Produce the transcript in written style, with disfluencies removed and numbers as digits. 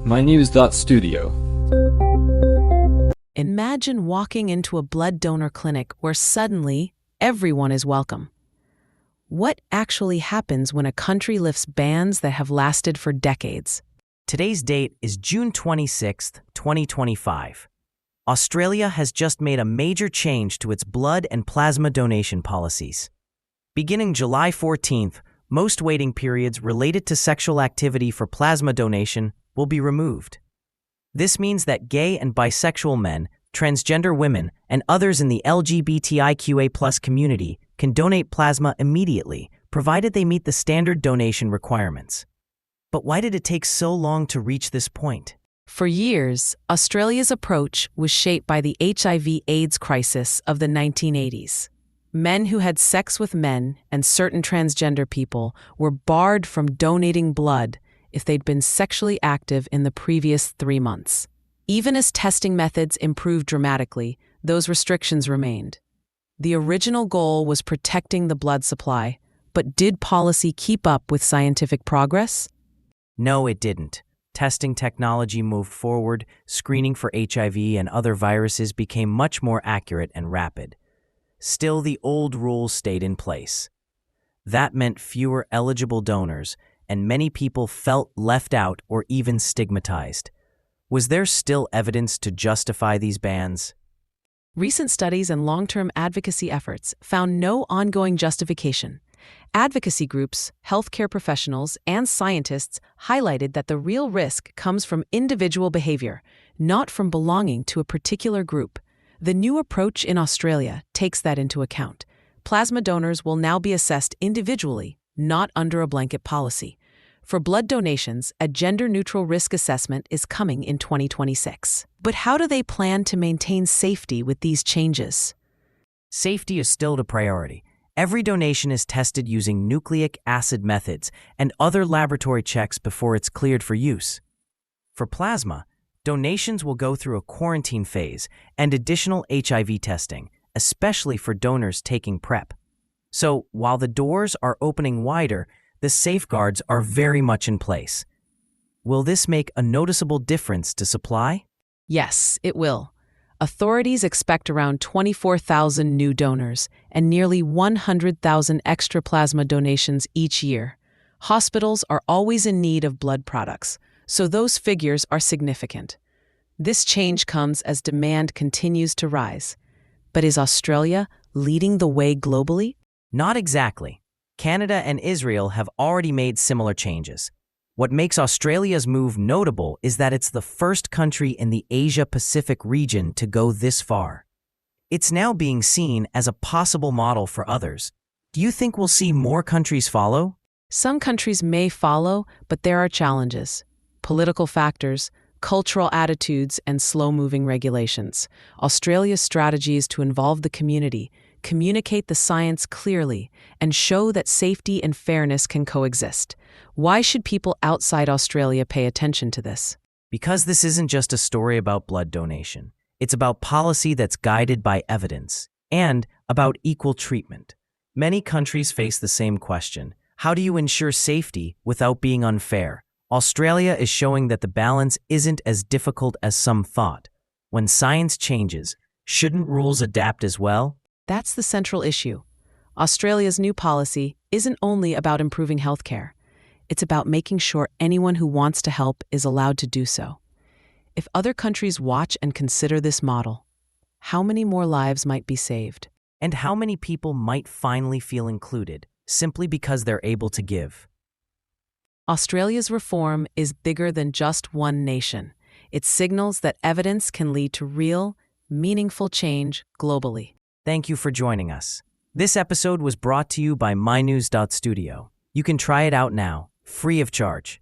mynews.studio. Imagine walking into a blood donor clinic where suddenly everyone is welcome. What actually happens when a country lifts bans that have lasted for decades? Today's date is June 26, 2025. Australia has just made a major change to its blood and plasma donation policies. Beginning July 14th, most waiting periods related to sexual activity for plasma donation will be removed. This means that gay and bisexual men, transgender women, and others in the LGBTIQA+ community can donate plasma immediately, provided they meet the standard donation requirements. But why did it take so long to reach this point? For years, Australia's approach was shaped by the HIV/AIDS crisis of the 1980s. Men who had sex with men and certain transgender people were barred from donating blood if they'd been sexually active in the previous 3 months. Even as testing methods improved dramatically, those restrictions remained. The original goal was protecting the blood supply, but did policy keep up with scientific progress? No, it didn't. Testing technology moved forward, screening for HIV and other viruses became much more accurate and rapid. Still, the old rules stayed in place. That meant fewer eligible donors, and many people felt left out or even stigmatized. Was there still evidence to justify these bans? Recent studies and long-term advocacy efforts found no ongoing justification. Advocacy groups, healthcare professionals, and scientists highlighted that the real risk comes from individual behavior, not from belonging to a particular group. The new approach in Australia takes that into account. Plasma donors will now be assessed individually, not under a blanket policy. For blood donations, a gender-neutral risk assessment is coming in 2026. But how do they plan to maintain safety with these changes? Safety is still the priority. Every donation is tested using nucleic acid methods and other laboratory checks before it's cleared for use. For plasma, donations will go through a quarantine phase and additional HIV testing, especially for donors taking PrEP. So, while the doors are opening wider, the safeguards are very much in place. Will this make a noticeable difference to supply? Yes, it will. Authorities expect around 24,000 new donors and nearly 100,000 extra plasma donations each year. Hospitals are always in need of blood products, so those figures are significant. This change comes as demand continues to rise. But is Australia leading the way globally? Not exactly. Canada and Israel have already made similar changes. What makes Australia's move notable is that it's the first country in the Asia-Pacific region to go this far. It's now being seen as a possible model for others. Do you think we'll see more countries follow? Some countries may follow, but there are challenges. Political factors, cultural attitudes, and slow-moving regulations. Australia's strategy is to involve the community, communicate the science clearly, and show that safety and fairness can coexist. Why should people outside Australia pay attention to this? Because this isn't just a story about blood donation. It's about policy that's guided by evidence, and about equal treatment. Many countries face the same question. How do you ensure safety without being unfair? Australia is showing that the balance isn't as difficult as some thought. When science changes, shouldn't rules adapt as well? That's the central issue. Australia's new policy isn't only about improving healthcare. It's about making sure anyone who wants to help is allowed to do so. If other countries watch and consider this model, how many more lives might be saved? And how many people might finally feel included, simply because they're able to give? Australia's reform is bigger than just one nation. It signals that evidence can lead to real, meaningful change globally. Thank you for joining us. This episode was brought to you by mynews.studio. You can try it out now, free of charge.